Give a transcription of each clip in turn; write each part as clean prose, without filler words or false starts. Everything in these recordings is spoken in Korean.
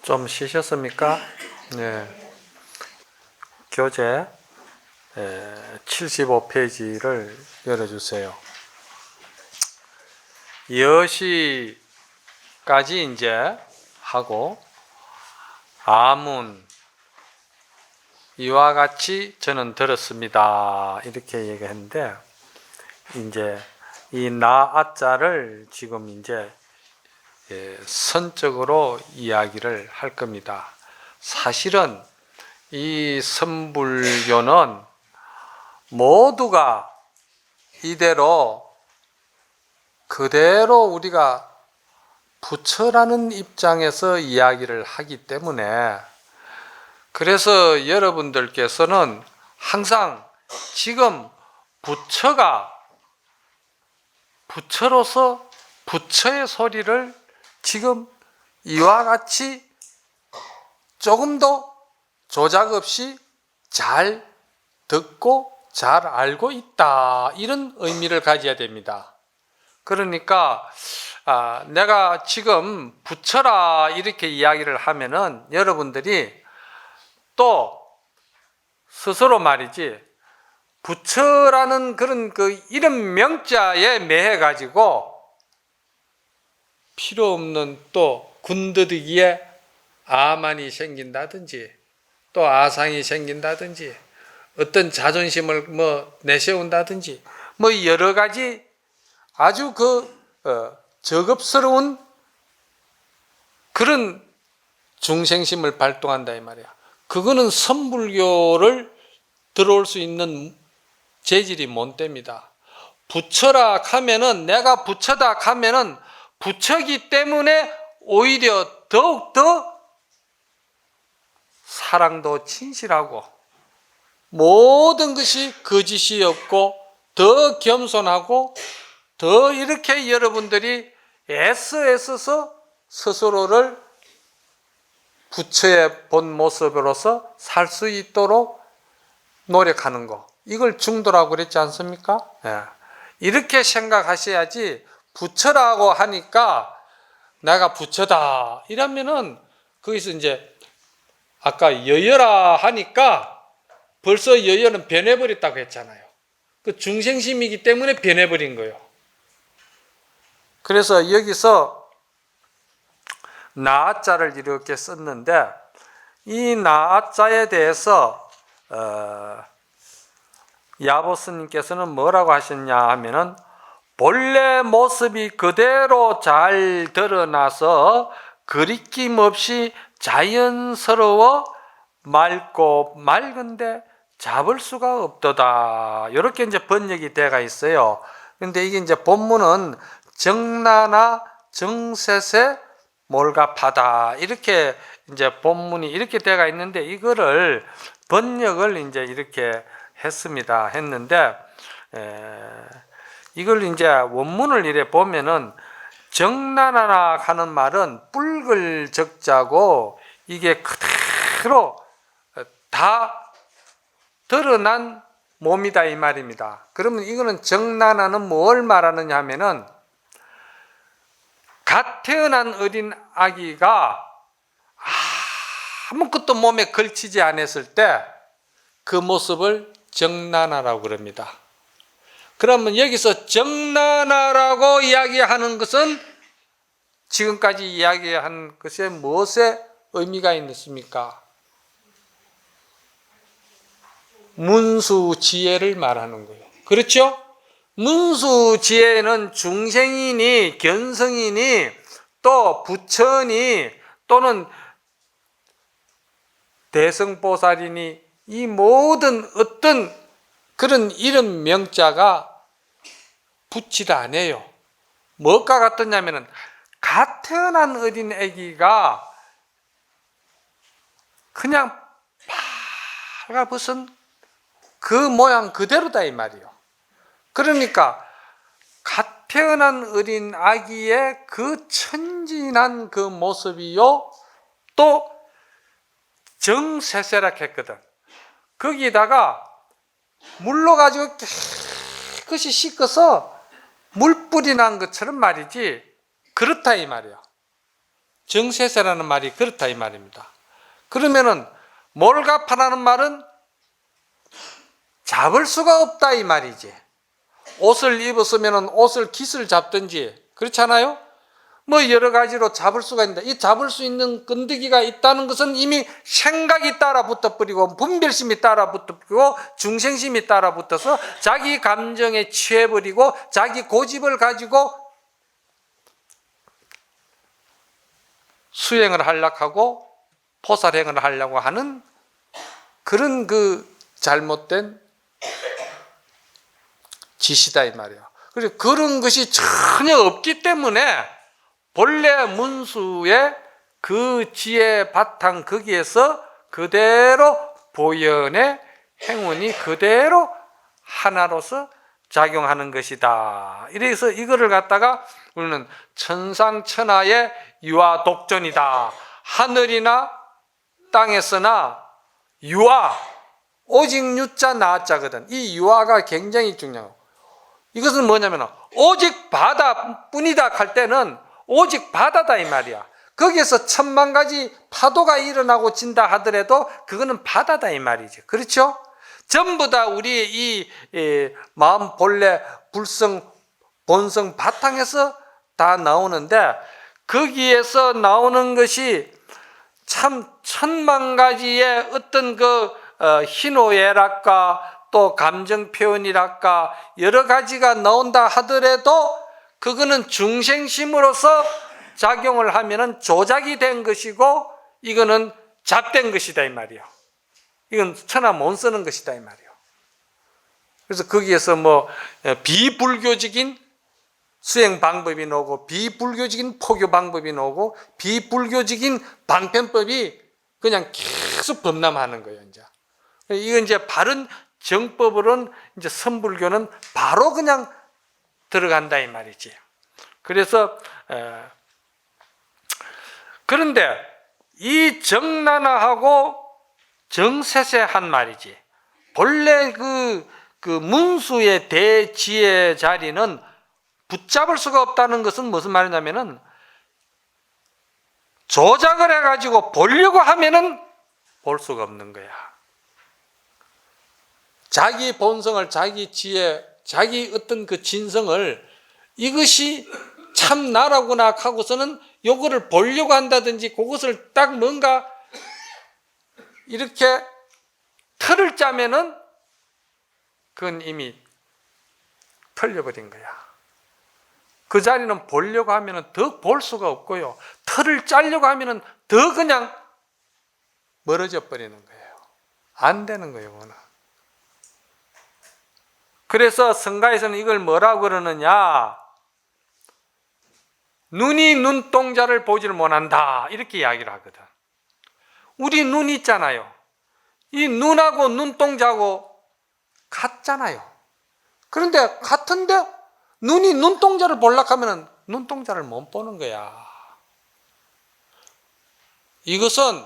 좀 쉬셨습니까? 네. 교재 75페이지를 열어주세요. 여시까지 이제 하고, 아문, 이와 같이 저는 들었습니다. 이렇게 얘기했는데, 이제 이 나아자를 지금 이제 선적으로 이야기를 할 겁니다. 사실은 이 선불교는 모두가 이대로 그대로 우리가 부처라는 입장에서 이야기를 하기 때문에, 그래서 여러분들께서는 항상 지금 부처로서 부처의 소리를 지금 이와 같이 조금도 조작 없이 잘 듣고 잘 알고 있다, 이런 의미를 가져야 됩니다. 그러니까 내가 지금 부처라 이렇게 이야기를 하면은 여러분들이 또 스스로 말이지, 부처라는 그런 그 이름 명자에 매해 가지고 필요 없는 또 군더더기에 아만이 생긴다든지, 또 아상이 생긴다든지, 어떤 자존심을 내세운다든지, 여러 가지 아주 저급스러운 그런 중생심을 발동한다 이 말이야. 그거는 선불교를 들어올 수 있는 재질이 못 됩니다. 부처라 하면은, 내가 부처다 하면은 부처기 때문에 오히려 더욱더 사랑도 진실하고 모든 것이 거짓이 없고 더 겸손하고 더 이렇게 여러분들이 애써서 스스로를 부처의 본 모습으로서 살 수 있도록 노력하는 거, 이걸 중도라고 그랬지 않습니까? 이렇게 생각하셔야지, 부처라고 하니까 내가 부처다 이러면은 거기서 이제 아까 여여라 하니까 벌써 여여는 변해버렸다고 했잖아요. 그 중생심이기 때문에 변해버린 거예요. 그래서 여기서 나아자를 이렇게 썼는데, 이 나아자에 대해서 야보스님께서는 뭐라고 하셨냐 하면은, 본래 모습이 그대로 잘 드러나서 거리낌 없이 자연스러워 맑고 맑은데 잡을 수가 없도다, 이렇게 이제 번역이 되어 있어요. 근데 이게 이제 본문은 정나나 정셋에 몰갑하다, 이렇게 이제 본문이 이렇게 되어 있는데, 이거를 번역을 이제 이렇게 했는데, 이걸 이제 원문을 이래 보면은, 정나나나 하는 말은 뿔글 적자고 이게 그대로 다 드러난 몸이다 이 말입니다. 그러면 이거는 정나나는 뭘 말하느냐 하면은, 갓 태어난 어린 아기가 아무것도 몸에 걸치지 않았을 때 그 모습을 정나나라고 그럽니다. 그러면 여기서 정나나라고 이야기하는 것은 지금까지 이야기한 것에 무엇의 의미가 있습니까? 문수지혜를 말하는 거예요. 그렇죠? 문수지혜는 중생이니 견성이니 또 부처니 또는 대성보살이니, 이 모든 어떤 그런 이름 명자가 붙지도 않아요. 뭐가 같았냐면은, 갓 태어난 어린 아기가 그냥 빨가벗은 그 모양 그대로다 이 말이에요. 그러니까 갓 태어난 어린 아기의 그 천진한 그 모습이요, 또 정세세락 했거든. 거기다가 물로 가지고 깨끗이 씻어서 물불이 난 것처럼 말이지, 그렇다 이 말이야. 정세세라는 말이 그렇다 이 말입니다. 그러면은 몰갑하라는 말은 잡을 수가 없다 이 말이지. 옷을 입었으면은 옷을 깃을 잡든지 그렇잖아요. 뭐 여러 가지로 잡을 수가 있는데 이 잡을 수 있는 끈데기가 있다는 것은 이미 생각이 따라 붙어버리고 분별심이 따라 붙어버리고 중생심이 따라 붙어서 자기 감정에 취해버리고 자기 고집을 가지고 수행을 하려고 하고 포살행을 하려고 하는 그런 그 잘못된 짓이다 이 말이에요. 그래서 그런 것이 전혀 없기 때문에 본래 문수의 그 지혜 바탕 거기에서 그대로 보현의 행운이 그대로 하나로서 작용하는 것이다. 이래서 이거를 갖다가 우리는 천상천하의 유아 독존이다. 하늘이나 땅에서나 유아, 오직 유자 나자거든. 이 유아가 굉장히 중요해요. 이것은 뭐냐면 오직 바다뿐이다 할 때는 오직 바다다 이 말이야. 거기에서 천만 가지 파도가 일어나고 진다 하더라도 그거는 바다다 이 말이죠. 그렇죠? 전부 다 우리의 이 마음 본래 불성 본성 바탕에서 다 나오는데 거기에서 나오는 것이 참 천만 가지의 어떤 그 희노애락과 또 감정 표현이랄까 여러 가지가 나온다 하더라도 그거는 중생심으로서 작용을 하면은 조작이 된 것이고 이거는 잡된 것이다 이 말이요. 이건 천하 못 쓰는 것이다 이 말이요. 그래서 거기에서 뭐 비불교적인 수행 방법이 나오고 비불교적인 포교 방법이 나오고 비불교적인 방편법이 그냥 계속 범람하는 거예요. 이건 이제 바른 정법으로는 이제 선불교는 바로 그냥 들어간다 이 말이지. 그래서 그런데 이 정난화하고 정세세한 말이지. 본래 그 문수의 대지의 자리는 붙잡을 수가 없다는 것은 무슨 말이냐면은 조작을 해가지고 보려고 하면은 볼 수가 없는 거야. 자기 본성을, 자기 지혜, 자기 어떤 그 진성을 이것이 참 나라구나 하고서는 요거를 보려고 한다든지 그것을 딱 뭔가 이렇게 틀을 짜면은 그건 이미 털려버린 거야. 그 자리는 보려고 하면은 더 볼 수가 없고요. 틀을 짜려고 하면은 더 그냥 멀어져 버리는 거예요. 안 되는 거예요, 그거는. 그래서 성가에서는 이걸 뭐라고 그러느냐? 눈이 눈동자를 보지를 못한다. 이렇게 이야기를 하거든. 우리 눈 있잖아요. 이 눈하고 눈동자하고 같잖아요. 그런데 같은데 눈이 눈동자를 보려고 하면 눈동자를 못 보는 거야. 이것은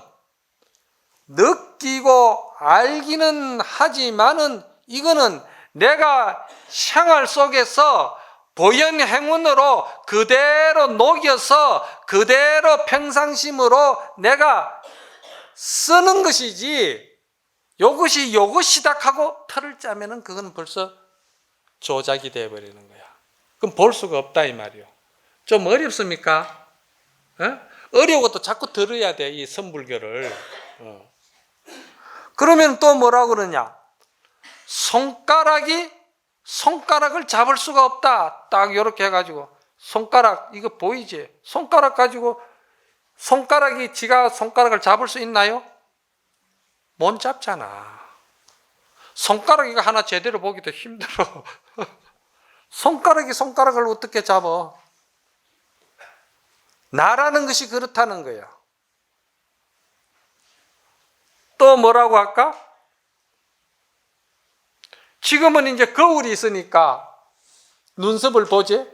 느끼고 알기는 하지만은 이거는 내가 생활 속에서 보현 행운으로 그대로 녹여서 그대로 평상심으로 내가 쓰는 것이지 요것이 요것이다 하고 틀을 짜면은 그건 벌써 조작이 되어버리는 거야. 그럼 볼 수가 없다 이 말이요. 좀 어렵습니까? 어려워도 자꾸 들어야 돼, 이 선불교를. 그러면 또 뭐라고 그러냐? 손가락을 잡을 수가 없다. 딱 이렇게 해가지고 손가락 이거 보이지? 손가락 가지고 손가락이 지가 손가락을 잡을 수 있나요? 못 잡잖아. 손가락 이거 하나 제대로 보기도 힘들어. 손가락이 손가락을 어떻게 잡아? 나라는 것이 그렇다는 거예요. 또 뭐라고 할까? 지금은 이제 거울이 있으니까 눈썹을 보지?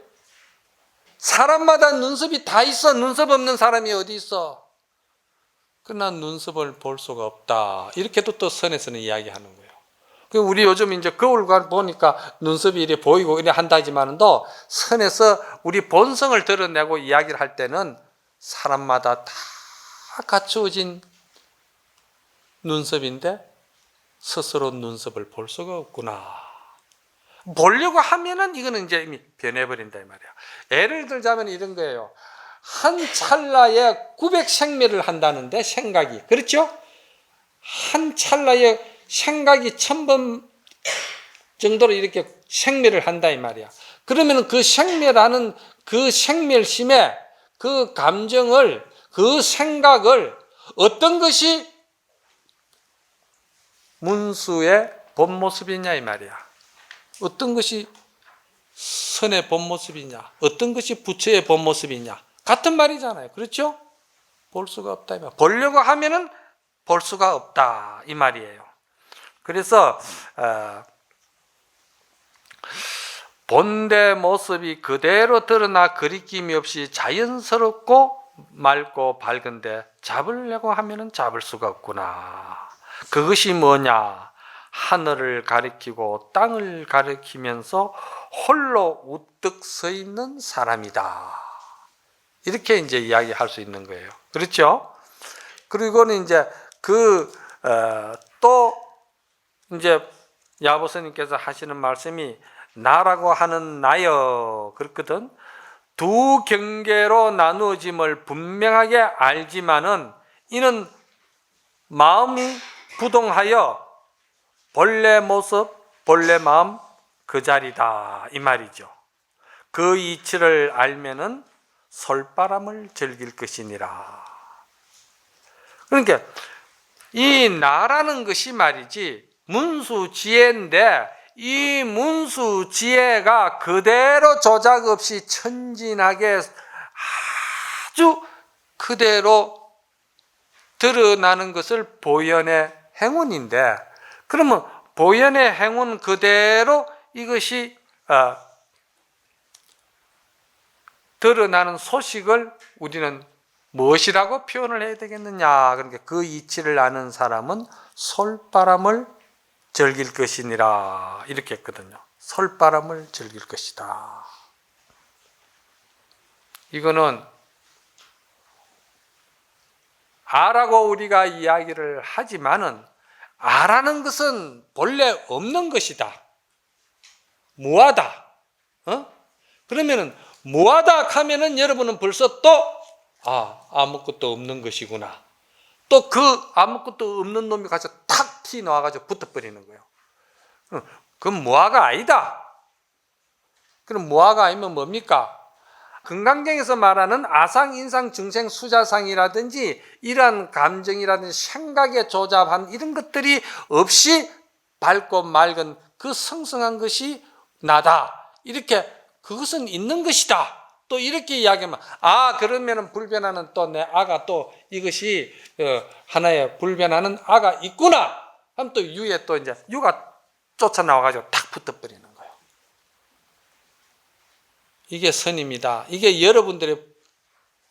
사람마다 눈썹이 다 있어. 눈썹 없는 사람이 어디 있어? 그러나 눈썹을 볼 수가 없다. 이렇게도 또 선에서는 이야기하는 거예요. 우리 요즘 이제 거울 보니까 눈썹이 이래 보이고 이래 한다지만도 선에서 우리 본성을 드러내고 이야기를 할 때는 사람마다 다 갖추어진 눈썹인데 스스로 눈썹을 볼 수가 없구나. 보려고 하면은 이거는 이제 이미 변해버린다 이 말이야. 예를 들자면 이런 거예요. 한 찰나에 900생매를 한다는데 생각이, 그렇죠? 한 찰나에 생각이 1000번 정도로 이렇게 생매를 한다 이 말이야. 그러면 그 생매라는 그 생멸심에 그 감정을, 그 생각을 어떤 것이 문수의 본 모습이냐 이 말이야. 어떤 것이 선의 본 모습이냐, 어떤 것이 부처의 본 모습이냐, 같은 말이잖아요. 그렇죠? 볼 수가 없다 이 말. 보려고 하면은 볼 수가 없다 이 말이에요. 그래서 본래 모습이 그대로 드러나 거리낌이 없이 자연스럽고 맑고 밝은데 잡으려고 하면은 잡을 수가 없구나. 그것이 뭐냐? 하늘을 가리키고 땅을 가리키면서 홀로 우뚝 서 있는 사람이다. 이렇게 이제 이야기할 수 있는 거예요. 그렇죠? 그리고는 이제 또 이제 야보스님께서 하시는 말씀이 나라고 하는 나여 그렇거든. 두 경계로 나누어짐을 분명하게 알지만은 이는 마음이 부동하여 본래 모습, 본래 마음 그 자리다 이 말이죠. 그 이치를 알면은 솔바람을 즐길 것이니라. 그러니까 이 나라는 것이 말이지 문수지혜인데 이 문수지혜가 그대로 조작 없이 천진하게 아주 그대로 드러나는 것을 보현의 행운인데, 그러면 보현의 행운 그대로 이것이 드러나는 소식을 우리는 무엇이라고 표현을 해야 되겠느냐. 그러니까 그 이치를 아는 사람은 솔바람을 즐길 것이니라 이렇게 했거든요. 솔바람을 즐길 것이다. 이거는 아라고 우리가 이야기를 하지만은 아라는 것은 본래 없는 것이다. 무하다. 그러면은 무하다 하면은 여러분은 벌써 또 아무것도 없는 것이구나. 또 그 아무것도 없는 놈이 가서 탁 튀 나와가지고 붙어버리는 거예요. 그건 무아가 아니다. 그럼 무아가 아니면 뭡니까? 금강경에서 말하는 아상, 인상, 증생, 수자상이라든지 이러한 감정이라든지 생각에 조잡한 이런 것들이 없이 밝고 맑은 그 성성한 것이 나다. 이렇게 그것은 있는 것이다. 또 이렇게 이야기하면 그러면은 불변하는 또 내 아가 또 이것이 하나의 불변하는 아가 있구나. 하면 또 유에 또 이제 유가 쫓아 나와가지고 탁 붙어버리는 거예요. 이게 선입니다. 이게 여러분들의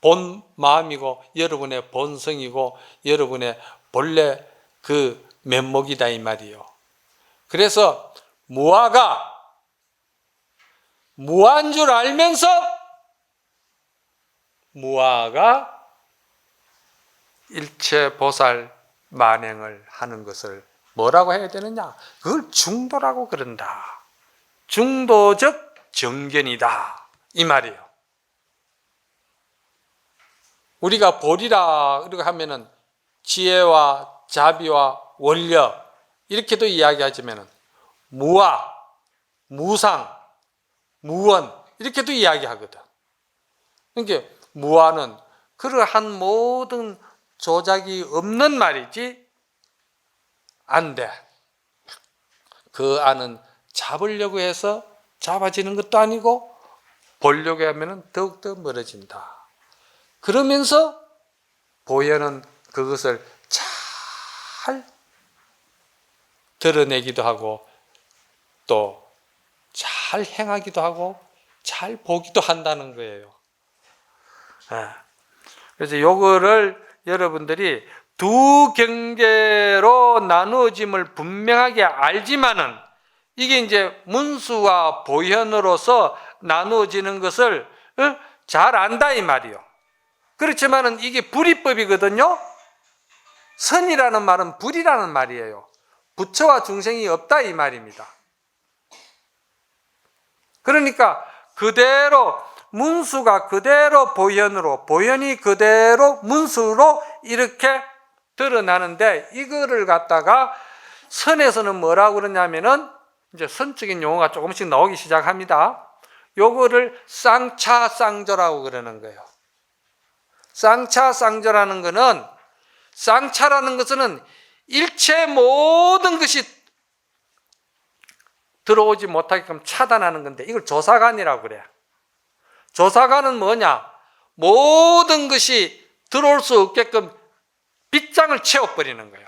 본 마음이고 여러분의 본성이고 여러분의 본래 그 면목이다 이 말이에요. 그래서 무아가 무아인 줄 알면서 무아가 일체 보살 만행을 하는 것을 뭐라고 해야 되느냐? 그걸 중도라고 그런다. 중도적 정견이다 이 말이에요. 우리가 보리라 그러고 하면은 지혜와 자비와 원력 이렇게도 이야기하지만은 무아, 무상, 무원 이렇게도 이야기하거든. 그러니까 무아는 그러한 모든 조작이 없는 말이지 안 돼. 그 안은 잡으려고 해서 잡아지는 것도 아니고 보려고 하면 더욱더 멀어진다. 그러면서 보현은 그것을 잘 드러내기도 하고 또 잘 행하기도 하고 잘 보기도 한다는 거예요. 그래서 요거를 여러분들이 두 경계로 나누어짐을 분명하게 알지만은 이게 이제 문수와 보현으로서 나누어지는 것을 잘 안다 이 말이요. 그렇지만은 이게 불이법이거든요. 선이라는 말은 불이라는 말이에요. 부처와 중생이 없다 이 말입니다. 그러니까 그대로 문수가 그대로 보현으로, 보현이 그대로 문수로 이렇게 드러나는데, 이거를 갖다가 선에서는 뭐라고 그러냐면은, 이제 선적인 용어가 조금씩 나오기 시작합니다. 요거를 쌍차쌍조라고 그러는 거예요. 쌍차쌍조라는 거는, 쌍차라는 것은 일체 모든 것이 들어오지 못하게끔 차단하는 건데, 이걸 조사관이라고 그래요. 조사관은 뭐냐? 모든 것이 들어올 수 없게끔 빗장을 채워버리는 거예요.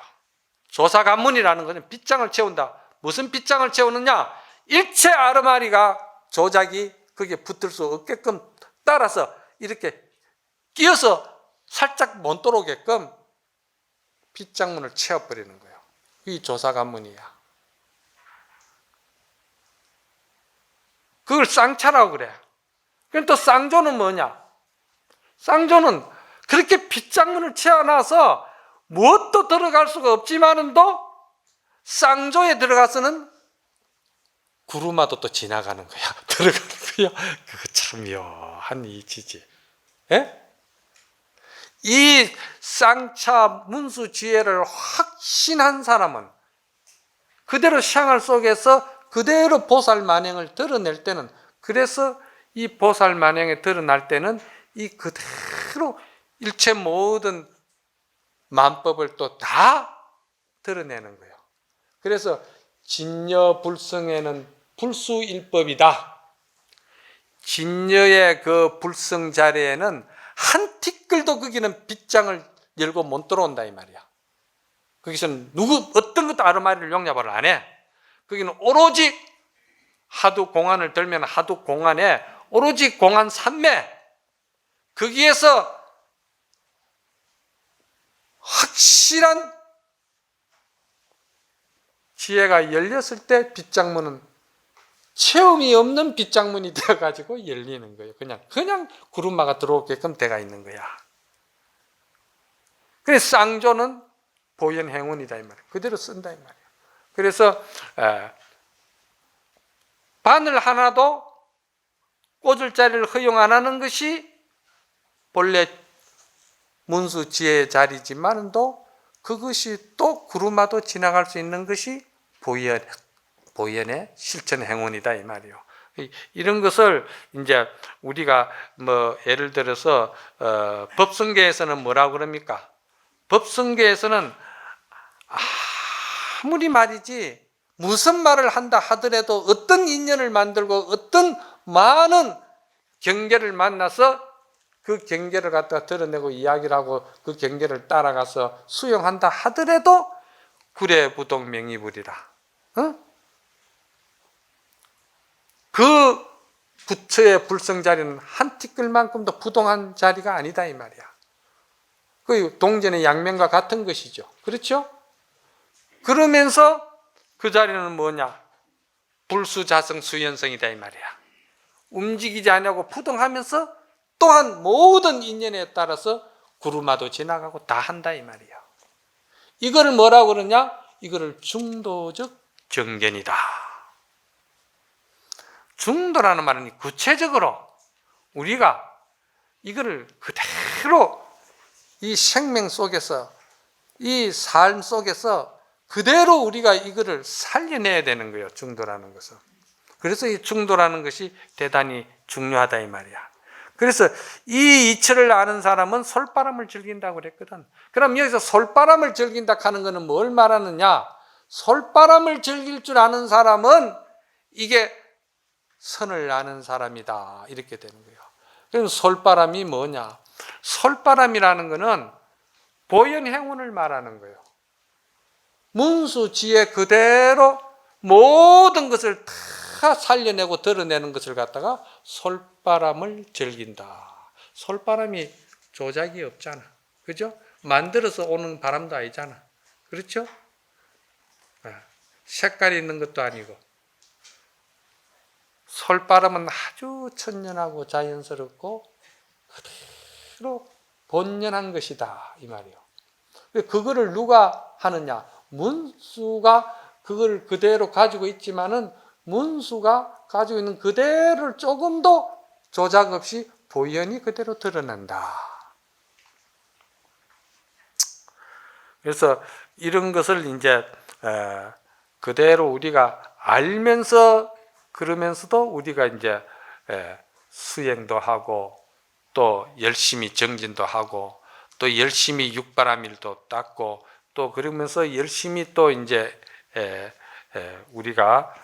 조사관문이라는 것은 빗장을 채운다. 무슨 빗장을 채우느냐? 일체 아르마리가 조작이 거기에 붙을 수 없게끔 따라서 이렇게 끼어서 살짝 못 들어오게끔 빗장문을 채워버리는 거예요. 이 조사관문이야. 그걸 쌍차라고 그래. 그럼 또 쌍조는 뭐냐? 쌍조는 그렇게 빗장문을 채워놔서 무엇도 들어갈 수가 없지만은도 쌍조에 들어가서는 구루마도 또 지나가는 거야. 들어가는 거야. 그거 참 묘한 이치지. 예? 이 쌍차 문수 지혜를 확신한 사람은 그대로 샹알 속에서 그대로 보살 만행을 드러낼 때는, 그래서 이 보살 만행에 드러날 때는 이 그대로 일체 모든 만법을 또 다 드러내는 거예요. 그래서 진여불성에는 불수일법이다. 진여의 그 불성 자리에는 한 티끌도 거기는 빗장을 열고 못 들어온다 이 말이야. 거기서는 어떤 것도 아르마리를 용납을 안 해. 거기는 오로지 하두 공안을 들면 하두 공안에 오로지 공안 삼매, 거기에서 확실한 지혜가 열렸을 때 빗장문은 체험이 없는 빗장문이 되어가지고 열리는 거예요. 그냥 구름마가 들어오게끔 돼가 있는 거야. 그래서 쌍조는 보현행운이다 이 말이에요. 그대로 쓴다 이 말이에요. 그래서 바늘 하나도 꽂을 자리를 허용 안 하는 것이 본래 문수 지혜의 자리지만도 그것이 또 구루마도 지나갈 수 있는 것이 보현의 실천 행운이다 이 말이에요. 이런 것을 이제 우리가 뭐 예를 들어서 법성계에서는 뭐라고 그럽니까? 법성계에서는 아무리 말이지 무슨 말을 한다 하더라도 어떤 인연을 만들고 어떤 많은 경계를 만나서 그 경계를 갖다 드러내고 이야기를 하고 그 경계를 따라가서 수용한다 하더라도 구례부동 명의불이라. 그 부처의 불성 자리는 한 티끌만큼도 부동한 자리가 아니다 이 말이야. 그 동전의 양면과 같은 것이죠. 그렇죠? 그러면서 그 자리는 뭐냐? 불수자성 수연성이다 이 말이야. 움직이지 않냐고 부동하면서 또한 모든 인연에 따라서 구루마도 지나가고 다 한다 이 말이야. 이거를 뭐라고 그러냐? 이거를 중도적 정견이다. 중도라는 말은 구체적으로 우리가 이거를 그대로 이 생명 속에서, 이 삶 속에서 그대로 우리가 이거를 살려내야 되는 거예요. 중도라는 것은. 그래서 이 중도라는 것이 대단히 중요하다 이 말이야. 그래서 이 이치를 아는 사람은 솔바람을 즐긴다고 그랬거든. 그럼 여기서 솔바람을 즐긴다 하는 것은 뭘 말하느냐? 솔바람을 즐길 줄 아는 사람은 이게 선을 아는 사람이다 이렇게 되는 거예요. 그럼 솔바람이 뭐냐? 솔바람이라는 것은 보현행운을 말하는 거예요. 문수지혜 그대로 모든 것을 다 살려내고 드러내는 것을 갖다가 솔바람을 즐긴다. 솔바람이 조작이 없잖아. 그죠? 만들어서 오는 바람도 아니잖아. 그렇죠? 색깔이 있는 것도 아니고. 솔바람은 아주 천연하고 자연스럽고 그대로 본연한 것이다 이 말이에요. 그거를 누가 하느냐? 문수가 그걸 그대로 가지고 있지만은 문수가 가지고 있는 그대로를 조금도 조작 없이 보연히 그대로 드러낸다. 그래서 이런 것을 이제 그대로 우리가 알면서 그러면서도 우리가 이제 수행도 하고 또 열심히 정진도 하고 또 열심히 육바라밀도 닦고 또 그러면서 열심히 또 이제 우리가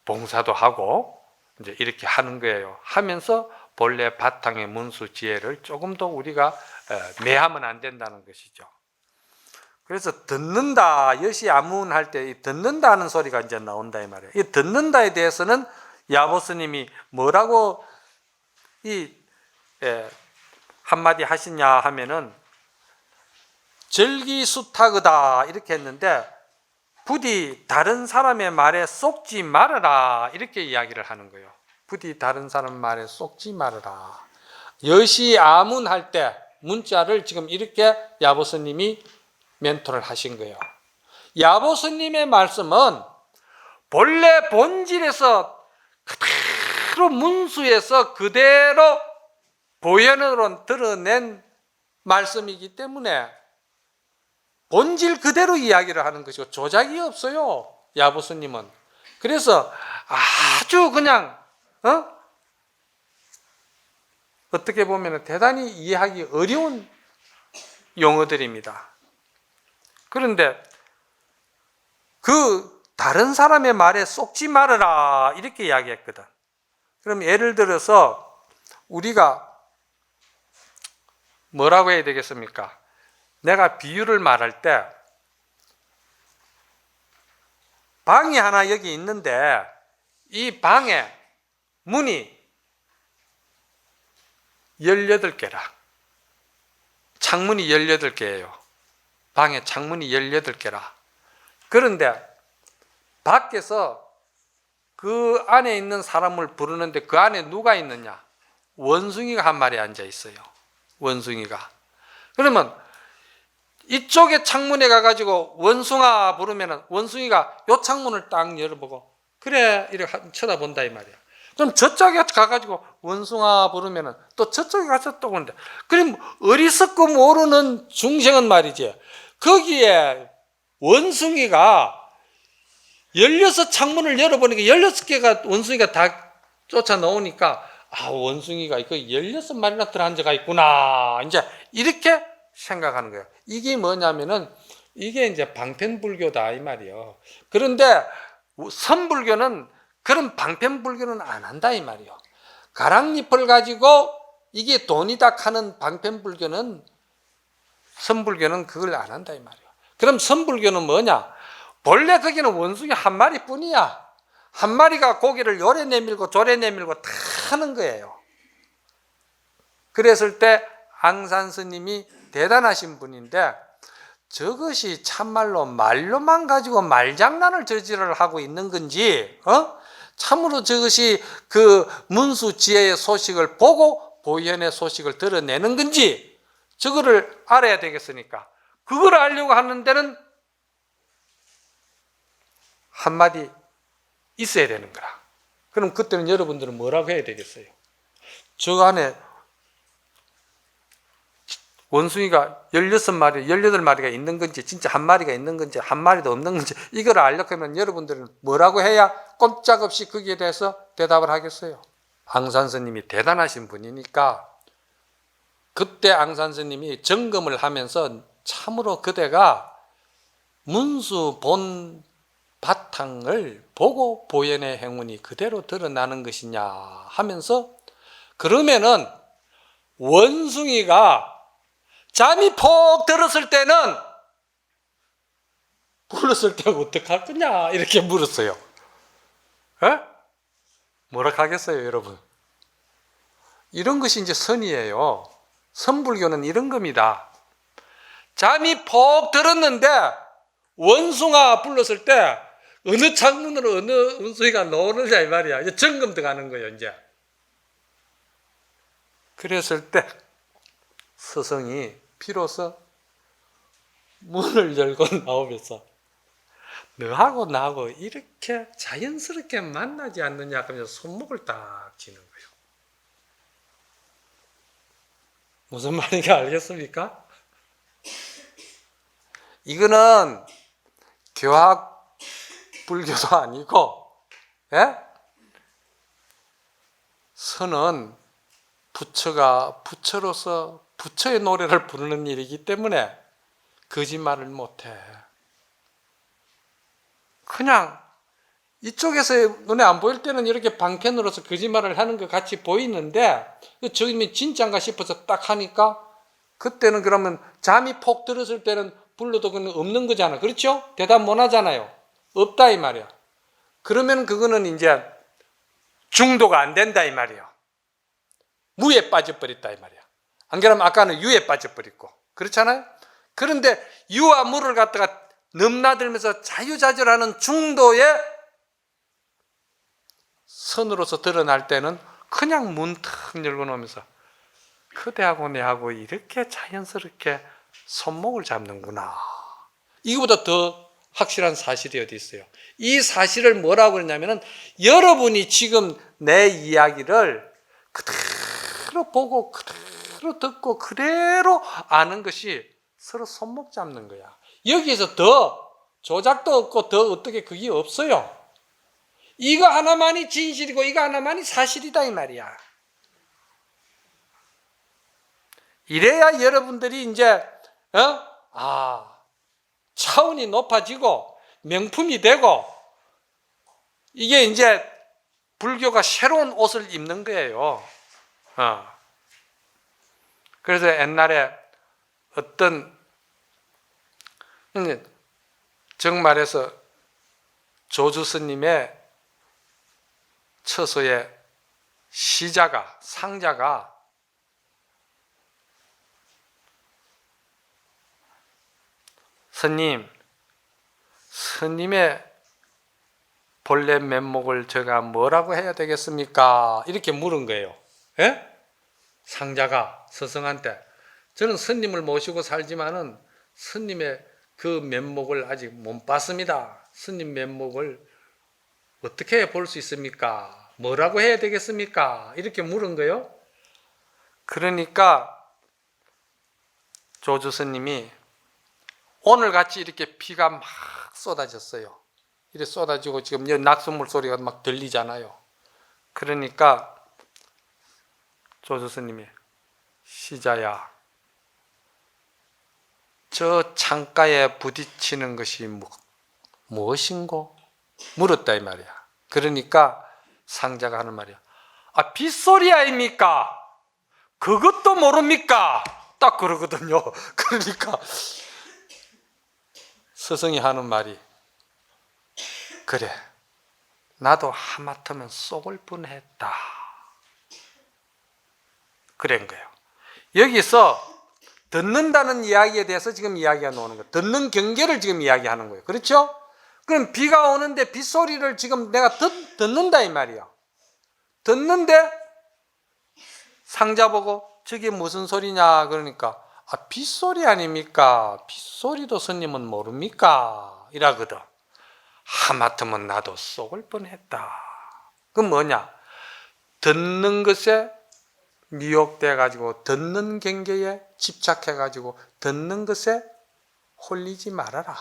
봉사도 하고 이제 이렇게 하는 거예요. 하면서 본래 바탕의 문수 지혜를 조금 더 우리가 매하면 안 된다는 것이죠. 그래서 듣는다, 여시아문 할 때 듣는다는 소리가 이제 나온다 이 말이에요. 이 듣는다에 대해서는 야보스님이 뭐라고 한마디 하시냐 하면은 절기수탁이다 이렇게 했는데 부디 다른 사람의 말에 쏙지 말아라 이렇게 이야기를 하는 거예요. 부디 다른 사람 말에 쏙지 말아라. 여시아문 할 때 문자를 지금 이렇게 야보스님이 멘토를 하신 거예요. 야보스님의 말씀은 본래 본질에서 그대로 문수에서 그대로 보현으로 드러낸 말씀이기 때문에 본질 그대로 이야기를 하는 것이고 조작이 없어요. 야보스님은. 그래서 아주 그냥 어떻게 보면 대단히 이해하기 어려운 용어들입니다. 그런데 그 다른 사람의 말에 쏙지 말아라 이렇게 이야기했거든. 그럼 예를 들어서 우리가 뭐라고 해야 되겠습니까? 내가 비유를 말할 때 방이 하나 여기 있는데 이 방에 문이 18개라. 창문이 18개예요. 방에 창문이 18개라. 그런데 밖에서 그 안에 있는 사람을 부르는데 그 안에 누가 있느냐? 원숭이가 한 마리 앉아 있어요. 원숭이가. 그러면 이쪽에 창문에 가가지고 원숭아 부르면은 원숭이가 요 창문을 딱 열어보고 그래 이렇게 쳐다본다 이 말이야. 그럼 저쪽에 가가지고 원숭아 부르면은 또 저쪽에 가서 또 그런데 그럼 어리석고 모르는 중생은 말이지. 거기에 원숭이가 16창문을 열어보니까 16개가 원숭이가 다 쫓아 나오니까 원숭이가 이거 16마리나 들어앉아가 있구나. 이제 이렇게 생각하는 거예요. 이게 뭐냐면은 이게 이제 방편불교다 이 말이에요. 그런데 선불교는 그런 방편불교는 안 한다 이 말이에요. 가랑잎을 가지고 이게 돈이다 하는 방편불교는 선불교는 그걸 안 한다 이 말이에요. 그럼 선불교는 뭐냐? 본래 거기는 원숭이 한 마리뿐이야. 한 마리가 고기를 요래 내밀고 저래 내밀고 다 하는 거예요. 그랬을 때 앙산 스님이 대단하신 분인데 저것이 참말로 말로만 가지고 말장난을 저지를 하고 있는 건지 참으로 저것이 그 문수지혜의 소식을 보고 보현의 소식을 드러내는 건지 저거를 알아야 되겠으니까 그걸 알려고 하는 데는 한마디 있어야 되는 거라. 그럼 그때는 여러분들은 뭐라고 해야 되겠어요? 저 안에 원숭이가 16마리, 18마리가 있는 건지 진짜 한 마리가 있는 건지 한 마리도 없는 건지 이걸 알려고 하면 여러분들은 뭐라고 해야 꼼짝없이 거기에 대해서 대답을 하겠어요? 앙산 스님이 대단하신 분이니까 그때 앙산 스님이 점검을 하면서 참으로 그대가 문수 본 바탕을 보고 보현의 행운이 그대로 드러나는 것이냐 하면서 그러면은 원숭이가 잠이 폭 들었을 때는 불렀을 때 어떡할 거냐 이렇게 물었어요. 뭐라 하겠어요 여러분? 이런 것이 이제 선이에요. 선불교는 이런 겁니다. 잠이 폭 들었는데 원숭아 불렀을 때 어느 창문으로 어느 원숭이가 나오느냐 이 말이야. 이제 점검 들어가는 거예요 이제. 그랬을 때 스승이 비로소 문을 열고 나오면서 너하고 나하고 이렇게 자연스럽게 만나지 않느냐 하면서 손목을 딱 쥐는 거예요. 무슨 말인지 알겠습니까? 이거는 교학 불교도 아니고, 예? 선은 부처가 부처로서 부처의 노래를 부르는 일이기 때문에 거짓말을 못해. 그냥 이쪽에서 눈에 안 보일 때는 이렇게 방편으로서 거짓말을 하는 것 같이 보이는데 저기 진짜인가 싶어서 딱 하니까 그때는 그러면 잠이 폭 들었을 때는 불러도 그건 없는 거잖아. 그렇죠? 대답 못 하잖아요. 없다 이 말이야. 그러면 그거는 이제 중도가 안 된다 이 말이야. 무에 빠져버렸다 이 말이야. 안 그러면 아까는 유에 빠져버렸고 그렇잖아요. 그런데 유와 무를 갖다가 넘나들면서 자유자재하는 중도의 선으로서 드러날 때는 그냥 문 탁 열고 놓으면서 그대하고 내하고 이렇게 자연스럽게 손목을 잡는구나. 이거보다 더 확실한 사실이 어디 있어요? 이 사실을 뭐라고 그러냐면은 여러분이 지금 내 이야기를 그대로 보고 그대로 듣고 그대로 아는 것이 서로 손목 잡는 거야. 여기에서 더 조작도 없고 더 어떻게 그게 없어요. 이거 하나만이 진실이고 이거 하나만이 사실이다 이 말이야. 이래야 여러분들이 이제 차원이 높아지고 명품이 되고 이게 이제 불교가 새로운 옷을 입는 거예요. 그래서 옛날에 어떤 정말해서 조주 스님의 처소에 상자가 스님의 본래 면목을 제가 뭐라고 해야 되겠습니까? 이렇게 물은 거예요. 예? 상자가 스승한테 저는 스님을 모시고 살지만은 스님의 그 면목을 아직 못 봤습니다. 스님 면목을 어떻게 볼 수 있습니까? 뭐라고 해야 되겠습니까? 이렇게 물은 거예요. 그러니까 조주 스님이 오늘같이 이렇게 비가 막 쏟아졌어요. 이렇게 쏟아지고 지금 낙숫물 소리가 막 들리잖아요. 그러니까 조주 스님이 시자야, 저 창가에 부딪히는 것이 무엇인고? 물었다 이 말이야. 그러니까 상자가 하는 말이야. 빗소리 아닙니까? 그것도 모릅니까? 딱 그러거든요. 그러니까 스승이 하는 말이 그래, 나도 하마터면 쏙을 뻔했다. 그런 거예요. 여기서 듣는다는 이야기에 대해서 지금 이야기가 나오는 거예요. 듣는 경계를 지금 이야기하는 거예요. 그렇죠? 그럼 비가 오는데 빗소리를 지금 내가 듣는다 이 말이야. 듣는데 상자 보고 저게 무슨 소리냐 그러니까 빗소리 아닙니까? 빗소리도 스님은 모릅니까? 이라거든. 하마터면 나도 쏙을 뻔했다. 그건 뭐냐? 듣는 것에 미혹돼 가지고 듣는 경계에 집착해 가지고 듣는 것에 홀리지 말아라.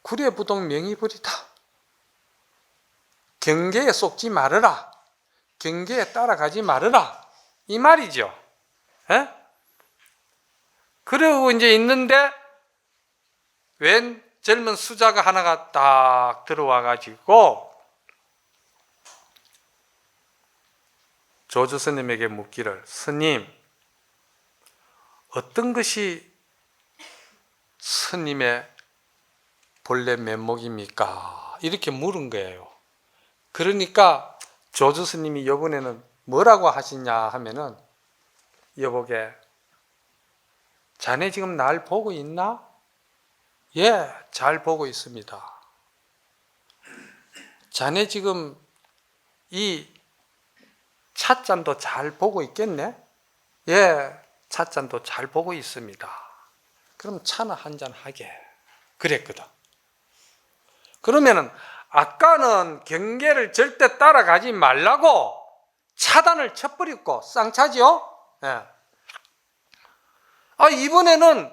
구례부동 명의불이다. 경계에 속지 말아라. 경계에 따라가지 말아라. 이 말이죠. 에? 그러고 이제 있는데 웬 젊은 수자가 하나가 딱 들어와 가지고 조주 스님에게 묻기를, 스님, 어떤 것이 스님의 본래 면목입니까? 이렇게 물은 거예요. 그러니까 조주 스님이 이번에는 뭐라고 하시냐 하면은, 여보게, 자네 지금 날 보고 있나? 예, 잘 보고 있습니다. 자네 지금 이 찻잔도 잘 보고 있겠네? 예, 찻잔도 잘 보고 있습니다. 그럼 차나 한잔 하게. 그랬거든. 그러면은 아까는 경계를 절대 따라가지 말라고 차단을 쳐버렸고 쌍차지요? 예. 이번에는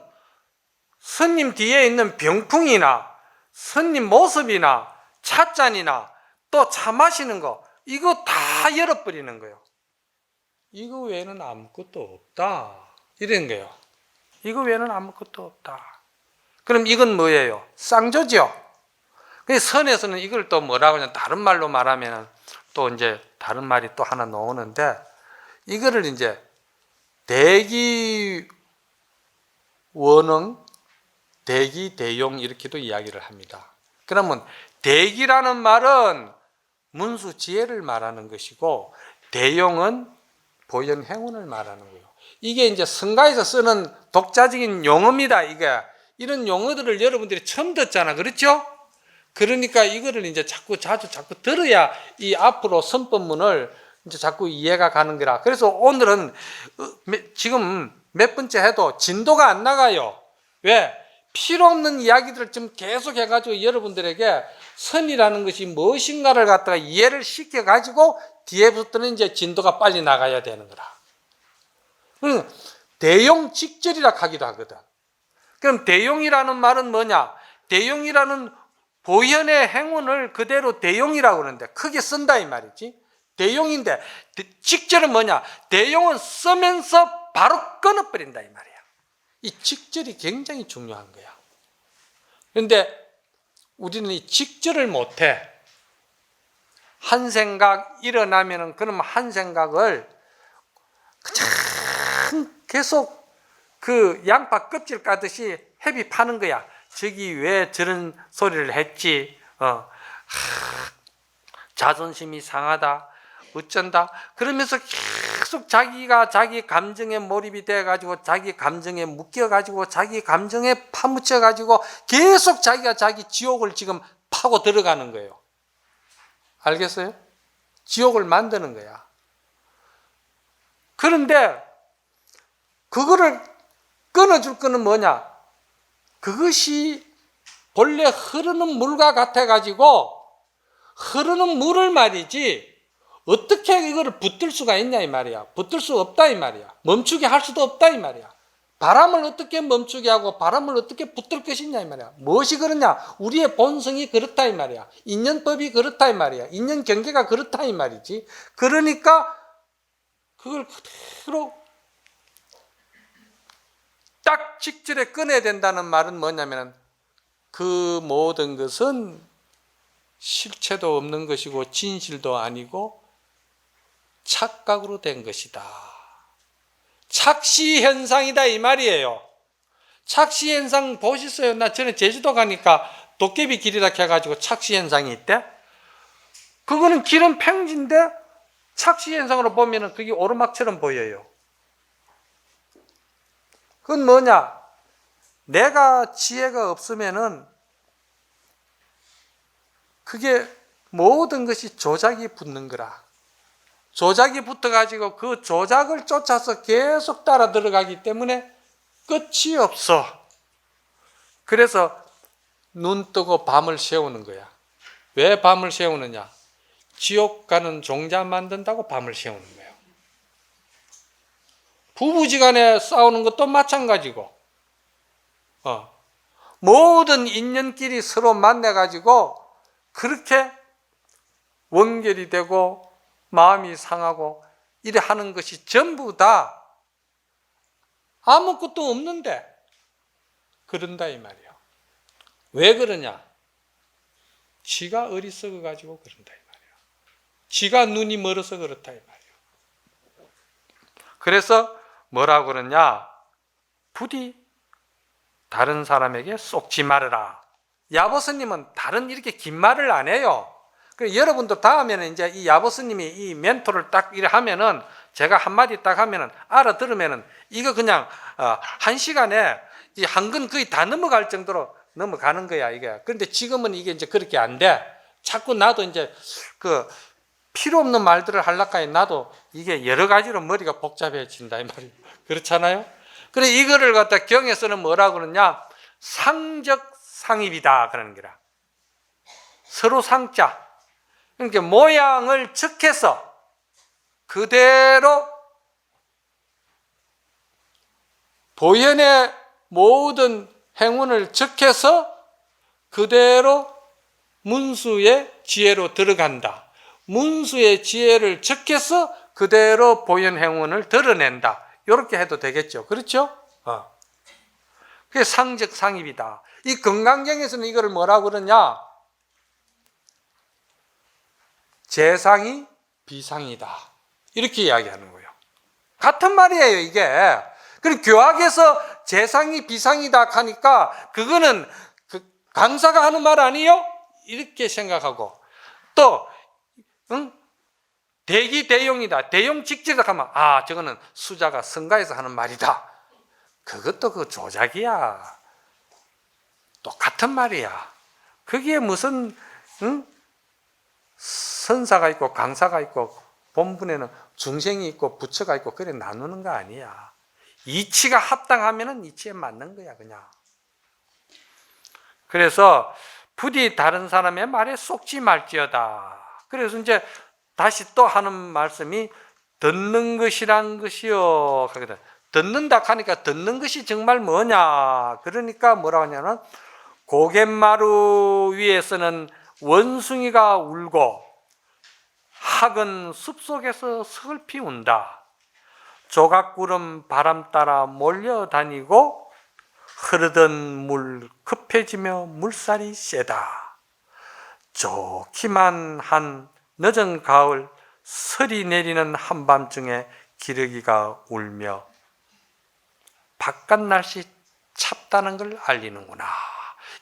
스님 뒤에 있는 병풍이나 스님 모습이나 찻잔이나 또 차 마시는 거 이거 다 열어버리는 거예요. 이거 외에는 아무것도 없다. 이런 거예요. 이거 외에는 아무것도 없다. 그럼 이건 뭐예요? 쌍조죠. 선에서는 이걸 또 뭐라고 하냐, 다른 말로 말하면 또 이제 다른 말이 또 하나 나오는데, 이거를 이제 대기 원흥, 대기 대용 이렇게도 이야기를 합니다. 그러면 대기라는 말은 문수 지혜를 말하는 것이고, 대용은 보현 행운을 말하는 거예요. 이게 이제 성가에서 쓰는 독자적인 용어입니다. 이게 이런 용어들을 여러분들이 처음 듣잖아, 그렇죠? 그러니까 이거를 이제 자꾸 들어야 이 앞으로 선법문을 이제 자꾸 이해가 가는 거라. 그래서 오늘은 지금 몇 번째 해도 진도가 안 나가요. 왜? 필요 없는 이야기들을 좀 계속 해가지고 여러분들에게 선이라는 것이 무엇인가를 갖다가 이해를 시켜가지고 뒤에부터는 이제 진도가 빨리 나가야 되는 거라. 그럼 대용 직절이라 하기도 하거든. 그럼 대용이라는 말은 뭐냐? 대용이라는 보현의 행운을 그대로 대용이라고 그러는데 크게 쓴다 이 말이지. 대용인데 직절은 뭐냐? 대용은 쓰면서 바로 끊어버린다 이 말이야. 이 직절이 굉장히 중요한 거야. 그런데 우리는 이 직절을 못해. 한 생각 일어나면은 그럼 한 생각을 그냥 계속 그 양파 껍질 까듯이 헤비 파는 거야. 저기 왜 저런 소리를 했지? 자존심이 상하다. 어쩐다. 그러면서 계속 자기가 자기 감정에 몰입이 돼가지고 자기 감정에 묶여가지고 자기 감정에 파묻혀가지고 계속 자기가 자기 지옥을 지금 파고 들어가는 거예요. 알겠어요? 지옥을 만드는 거야. 그런데 그거를 끊어줄 거는 뭐냐? 그것이 본래 흐르는 물과 같아가지고 흐르는 물을 말이지 어떻게 이거를 붙들 수가 있냐 이 말이야. 붙들 수 없다 이 말이야. 멈추게 할 수도 없다 이 말이야. 바람을 어떻게 멈추게 하고 바람을 어떻게 붙들 것이냐 이 말이야. 무엇이 그러냐? 우리의 본성이 그렇다 이 말이야. 인연법이 그렇다 이 말이야. 인연 경계가 그렇다 이 말이지. 그러니까 그걸 그대로 딱 직절에 끊어야 된다는 말은 뭐냐면 그 모든 것은 실체도 없는 것이고 진실도 아니고 착각으로 된 것이다. 착시현상이다 이 말이에요. 착시현상 보셨어요? 나 전에 제주도 가니까 도깨비 길이라 해가지고 착시현상이 있대. 그거는 길은 평지인데 착시현상으로 보면은 그게 오르막처럼 보여요. 그건 뭐냐? 내가 지혜가 없으면은 그게 모든 것이 조작이 붙는 거라. 조작이 붙어가지고 그 조작을 쫓아서 계속 따라 들어가기 때문에 끝이 없어. 그래서 눈 뜨고 밤을 새우는 거야. 왜 밤을 새우느냐? 지옥 가는 종자 만든다고 밤을 새우는 거예요. 부부지간에 싸우는 것도 마찬가지고 모든 인연끼리 서로 만나가지고 그렇게 원결이 되고 마음이 상하고 이래 하는 것이 전부 다 아무것도 없는데 그런다 이 말이야. 왜 그러냐? 지가 어리석어 가지고 그런다 이 말이야. 지가 눈이 멀어서 그렇다 이 말이야. 그래서 뭐라고 그러냐? 부디 다른 사람에게 속지 말아라. 야보스님은 다른 이렇게 긴 말을 안 해요. 그래서 여러분도 다음에는 이제 이 야보스님이 이 멘토를 딱 이래 하면은 제가 한마디 딱 하면은 알아들으면은 이거 그냥 한 시간에 이 한근 거의 다 넘어갈 정도로 넘어가는 거야, 이게. 그런데 지금은 이게 이제 그렇게 안 돼. 자꾸 나도 이제 필요 없는 말들을 하려까지 나도 이게 여러 가지로 머리가 복잡해진다 이 말이에요. 그렇잖아요. 그래 이거를 갖다 경에서는 뭐라고 그러냐? 상적 상입이다 그러는 거라. 서로 상자. 그러니까 모양을 적해서 그대로 보현의 모든 행운을 적해서 그대로 문수의 지혜로 들어간다. 문수의 지혜를 적해서 그대로 보현 행운을 드러낸다. 이렇게 해도 되겠죠. 그렇죠? 그게 상적 상입이다. 이 건강경에서는 이거를 뭐라고 그러냐? 재상이 비상이다. 이렇게 이야기하는 거예요. 같은 말이에요, 이게. 그리고 교학에서 재상이 비상이다 하니까 그거는 강사가 하는 말 아니에요? 이렇게 생각하고 또 대기 대용이다. 대용 직지다 하면 저거는 수자가 성가에서 하는 말이다. 그것도 그 조작이야. 똑같은 말이야. 거기에 무슨 선사가 있고 강사가 있고 본분에는 중생이 있고 부처가 있고 그래 나누는 거 아니야. 이치가 합당하면은 이치에 맞는 거야 그냥. 그래서 부디 다른 사람의 말에 속지 말지어다. 그래서 이제 다시 또 하는 말씀이 듣는 것이란 것이요 하거든. 듣는다 하니까 듣는 것이 정말 뭐냐? 그러니까 뭐라고 하냐면 고갯마루 위에서는 원숭이가 울고 학은 숲속에서 슬피 운다. 조각구름 바람 따라 몰려다니고 흐르던 물 급해지며 물살이 세다. 좋기만 한 늦은 가을 설이 내리는 한밤중에 기러기가 울며 바깥 날씨 찹다는 걸 알리는구나.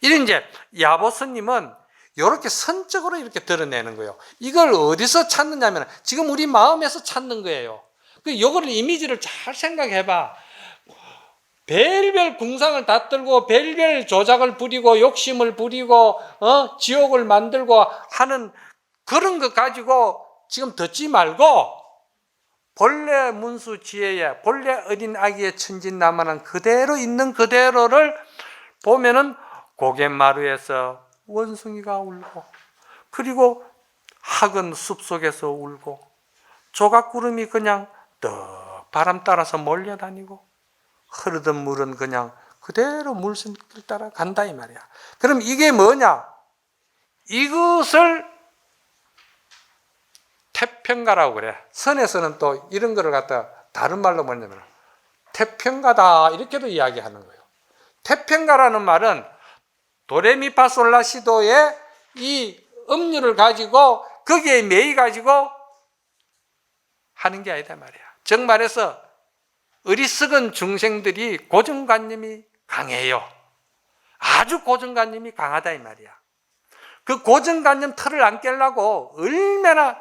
이런 이제 야보스님은 이렇게 선적으로 이렇게 드러내는 거예요. 이걸 어디서 찾느냐면 지금 우리 마음에서 찾는 거예요. 이거를 이미지를 잘 생각해봐. 별별 궁상을 다 떨고 별별 조작을 부리고 욕심을 부리고 지옥을 만들고 하는 그런 것 가지고 지금 듣지 말고 본래 문수 지혜에 본래 어린 아기의 천진난만한 그대로 있는 그대로를 보면은 고갯마루에서 원숭이가 울고 그리고 학은 숲속에서 울고 조각구름이 그냥 떡 바람 따라서 몰려다니고 흐르던 물은 그냥 그대로 물샘길 따라 간다 이 말이야. 그럼 이게 뭐냐? 이것을 태평가라고 그래. 선에서는 또 이런 거를 갖다 다른 말로 뭐냐면 태평가다 이렇게도 이야기하는 거예요. 태평가라는 말은 도레미파솔라시도의 이 음률을 가지고 거기에 매이 가지고 하는 게 아니다 말이야. 정말해서 어리석은 중생들이 고정관념이 강해요. 아주 고정관념이 강하다 이 말이야. 그 고정관념 틀을 안 깨려고 얼마나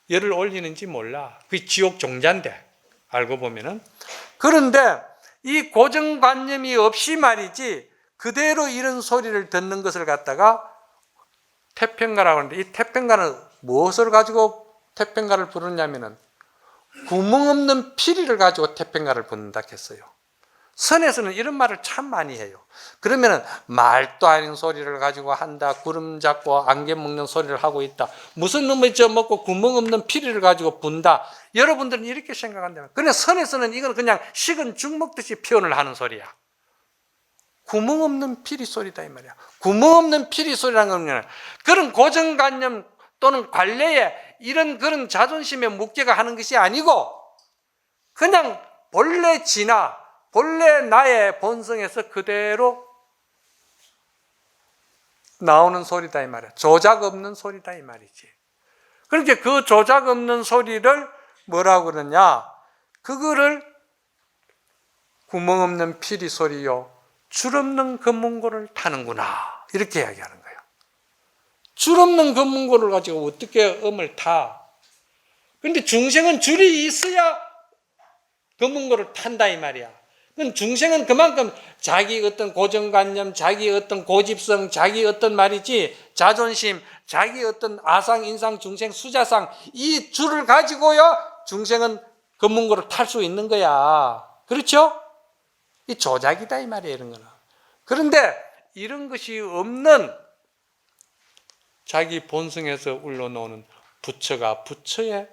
열을 올리는지 몰라. 그게 지옥 종자인데 알고 보면은. 그런데 이 고정관념이 없이 말이지 그대로 이런 소리를 듣는 것을 갖다가 태평가라고 하는데 이 태평가는 무엇을 가지고 태평가를 부르냐면은 구멍 없는 피리를 가지고 태평가를 부른다 했어요. 선에서는 이런 말을 참 많이 해요. 그러면은 말도 아닌 소리를 가지고 한다. 구름 잡고 안개 먹는 소리를 하고 있다. 무슨 놈을 쪄먹고 구멍 없는 피리를 가지고 분다. 여러분들은 이렇게 생각한다면. 그런데 선에서는 이건 그냥 식은 죽 먹듯이 표현을 하는 소리야. 구멍 없는 피리 소리다 이 말이야. 구멍 없는 피리 소리라는 건 그런 고정관념 또는 관례에 이런 그런 자존심에 묵게가 하는 것이 아니고 그냥 본래 진화, 본래 나의 본성에서 그대로 나오는 소리다 이 말이야. 조작 없는 소리다 이 말이지. 그러니까 그 조작 없는 소리를 뭐라고 그러냐? 그거를 구멍 없는 피리 소리요. 줄 없는 금문고를 타는구나. 이렇게 이야기하는 거예요. 줄 없는 금문고를 가지고 어떻게 음을 타? 그런데 중생은 줄이 있어야 금문고를 탄다 이 말이야. 중생은 그만큼 자기 어떤 고정관념, 자기 어떤 고집성, 자기 어떤 말이지 자존심, 자기 어떤 아상, 인상, 중생, 수자상 이 줄을 가지고요 중생은 금문고를 탈 수 있는 거야. 그렇죠? 이 조작이다 이 말이에요. 이런 거는. 그런데 이런 것이 없는 자기 본성에서 우러나오는 부처가 부처의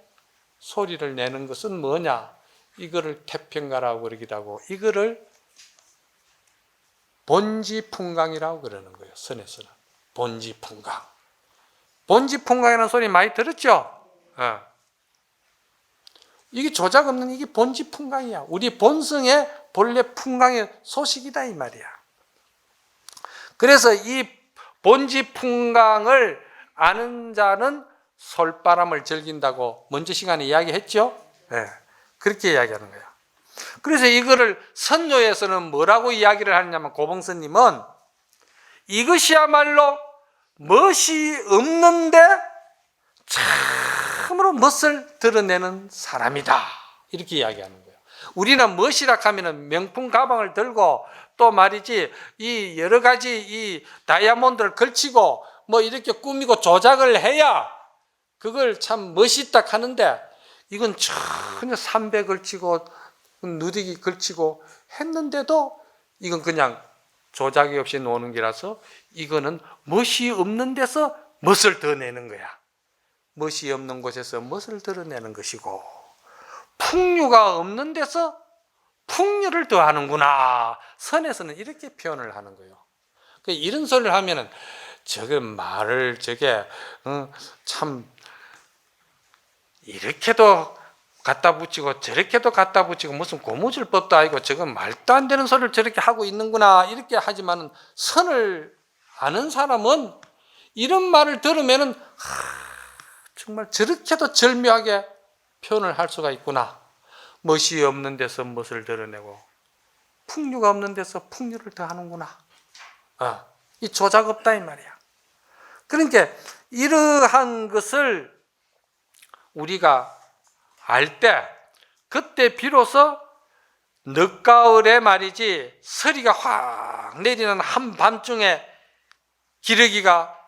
소리를 내는 것은 뭐냐? 이거를 태평가라고 그러기도 하고 이거를 본지풍강이라고 그러는 거예요. 선에서는 본지풍강. 본지풍강이라는 소리 많이 들었죠? 이게 조작 없는 이게 본지풍강이야. 우리 본성의 본래 풍강의 소식이다 이 말이야. 그래서 이 본지풍강을 아는 자는 솔바람을 즐긴다고 먼저 시간에 이야기했죠? 네. 그렇게 이야기하는 거예요. 그래서 이거를 선조에서는 뭐라고 이야기를 하냐면 고봉스님은 이것이야말로 멋이 없는데 참으로 멋을 드러내는 사람이다. 이렇게 이야기하는 거예요. 우리는 멋이라 하면은 명품 가방을 들고 또 말이지 이 여러 가지 이 다이아몬드를 걸치고 뭐 이렇게 꾸미고 조작을 해야 그걸 참 멋있다 하는데 이건 전혀 삼배 걸치고 누디기 걸치고 했는데도 이건 그냥 조작이 없이 노는 게라서 이거는 멋이 없는 데서 멋을 더 내는 거야. 멋이 없는 곳에서 멋을 드러내는 것이고 풍류가 없는 데서 풍류를 더하는구나. 선에서는 이렇게 표현을 하는 거예요. 이런 소리를 하면은 저게 말을 저게 참 이렇게도 갖다 붙이고 저렇게도 갖다 붙이고 무슨 고무줄법도 아니고 저건 말도 안 되는 소리를 저렇게 하고 있는구나 이렇게 하지만은 선을 아는 사람은 이런 말을 들으면은 정말 저렇게도 절묘하게 표현을 할 수가 있구나. 멋이 없는 데서 멋을 드러내고 풍류가 없는 데서 풍류를 더하는구나. 이 조작 없다 이 말이야. 그러니까 이러한 것을 우리가 알 때 그때 비로소 늦가을에 말이지 서리가 확 내리는 한밤중에 기러기가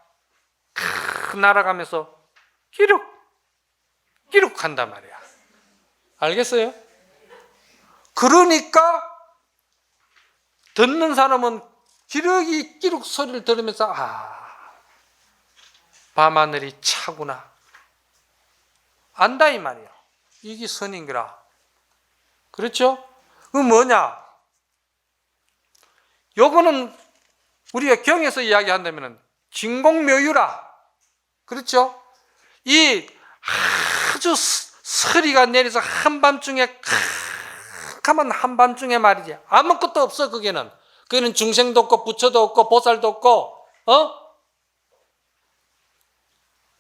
날아가면서 끼룩 끼룩 한단 말이야. 알겠어요? 그러니까 듣는 사람은 기러기 끼룩 소리를 들으면서 밤하늘이 차구나 안다 이 말이야. 이게 선인거라. 그렇죠? 그건 뭐냐? 요거는 우리가 경에서 이야기한다면 진공묘유라. 그렇죠? 이 아주 서리가 내려서 한밤중에 캄캄한 한밤중에 말이지 아무것도 없어. 거기는 중생도 없고 부처도 없고 보살도 없고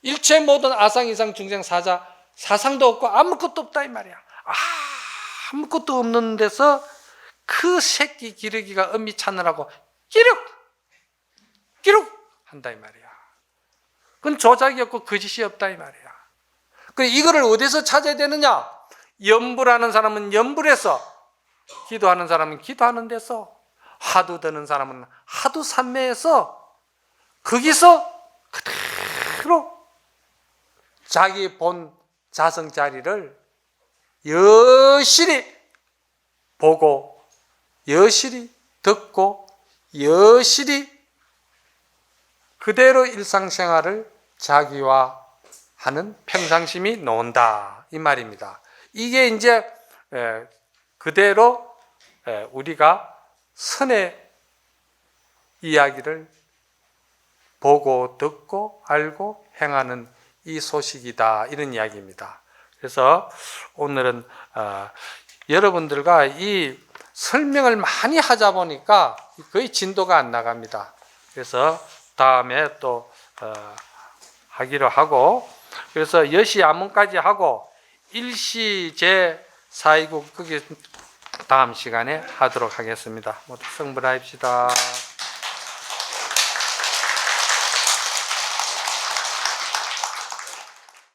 일체 모든 아상 이상 중생 사자 사상도 없고 아무것도 없다 이 말이야. 아무것도 없는 데서 그 새끼 기러기가 음미 찾느라고 끼룩 끼룩 한다 이 말이야. 그건 조작이 없고 거짓이 없다 이 말이야. 이거를 어디서 찾아야 되느냐? 염불하는 사람은 염불에서, 기도하는 사람은 기도하는 데서, 화두 드는 사람은 화두 삼매에서 거기서 그대로 자기 본 자성 자리를 여실히 보고 여실히 듣고 여실히 그대로 일상생활을 자기화하는 평상심이 나온다 이 말입니다. 이게 이제 그대로 우리가 선의 이야기를 보고 듣고 알고 행하는 이 소식이다 이런 이야기입니다. 그래서 오늘은 여러분들과 이 설명을 많이 하자 보니까 거의 진도가 안 나갑니다. 그래서 다음에 또 하기로 하고, 그래서 여시 암문까지 하고 일시 제429 거기 다음 시간에 하도록 하겠습니다. 모두 성불하십시다.